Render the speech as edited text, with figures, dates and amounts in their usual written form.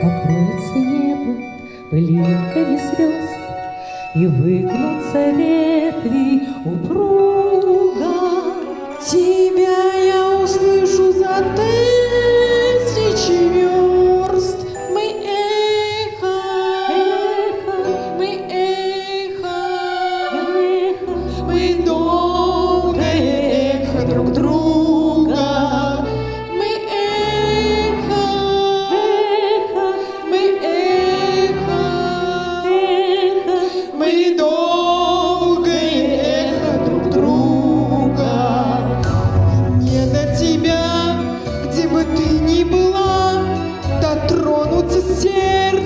Покроется небо пылинками звезд, и выгнутся ветви упруга. Тебя я услышу за тысячи верст. Мы эхо, мы эхо, мы долгое эхо друг друга. Мы эхо, мы эхо, мы долгое эхо друг друга. Не до тебя, где бы ты ни была, дотронуться сердцем